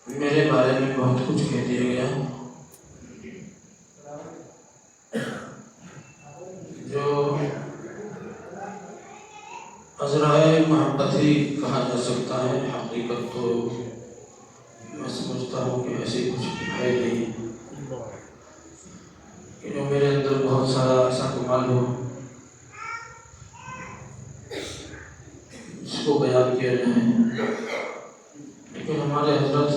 मेरे बारे में बहुत कुछ कह दिया गया जो अज़राए मोहब्बत ही कहा जा सकता है। हकीकत तो मैं समझता हूँ कि ऐसी कुछ है नहीं कि जो मेरे अंदर बहुत सारा ऐसा कमाल हो इसको बयान किया जाए। लेकिन हमारे हजरत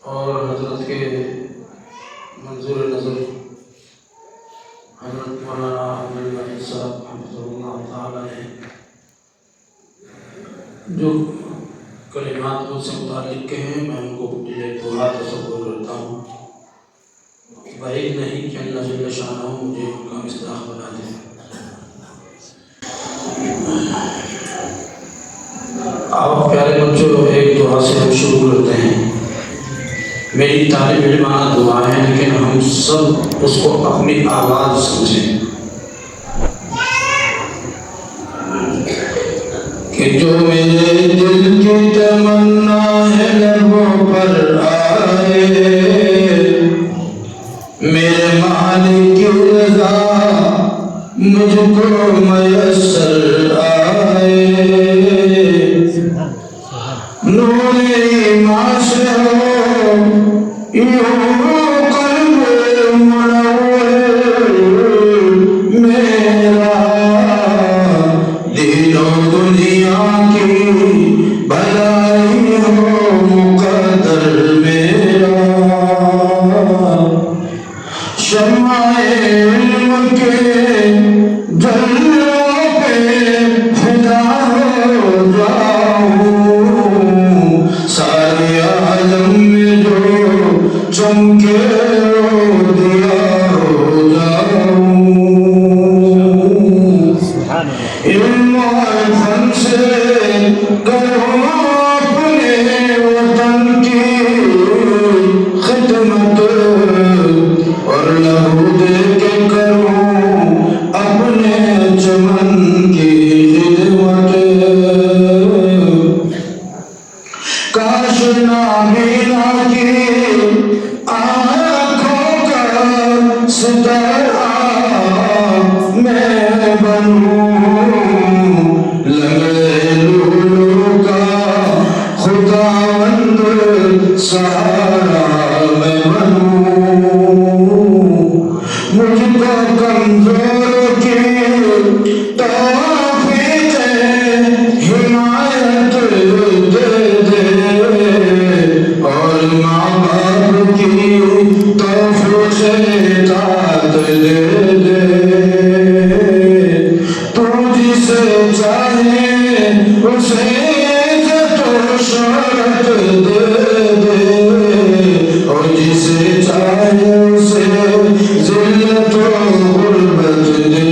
और हजरत के मंजूर नज़र हजरत मौलाना अब्दुल साहब ताला ने जो कलिमात मुझसे मुतालिक के हैं, मैं उनको दुआ तसव्वुर करता हूँ। बाइक नहीं कि अल्लाह जल्ल शानहू मुझे उनका मिस्दाक बना दे। आप प्यारे बच्चों, एक दुआ से हम शुरू करते हैं। मेरी तालिब इल्माना दुआ है, लेकिन हम सब उसको अपनी आवाज़ समझें कि जो मेरे दिल की तमन्ना है लबों पर आए, मेरे मालिक की रज़ा मुझको मयस्सर आए। नूरे ईमान से हो यूं कल्ब मुनव्वर मेरा, दीनो दुनिया की भलाई हो मुक़द्दर मेरा। शम्माए इल्म के जलवों पे फिदा हो जाऊं, सारे आलम में जो चमके वो दिया हो जाऊं। इल्म और फन से करूं अपने वतन की खिदमत, और लहू दे के करूं अपने चमन की खिदमत। काश नाबीना की आँखों का सितारा मैं बनूं, लंगड़े लूलों का खुदावंद सहारा मैं बनूं। मुझको कमजोर की तौफीक हिमायत दे दे, और माँ बाप की तौफीक से इताअत दे दे। तू जिसे चाहे उसे इज्जत और शोहरत दे दे, और जिसे चाहे उसे ज़िल्लत और गुर्बत दे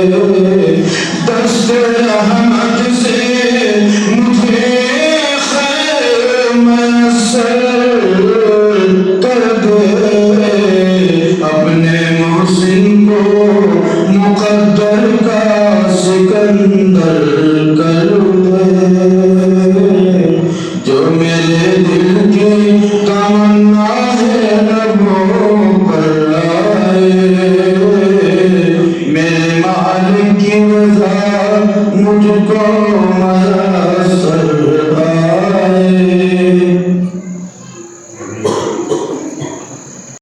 दे। दस्ते रहमत से मुझे खैर मयस्सर कर दे, अपने मोहसिन को मुक़द्दर का सिकंदर कर दे। जो मेरे दिल की तमन्ना है लबों पर आए, मेरे मालिक की रज़ा मुझको मयस्सर आए।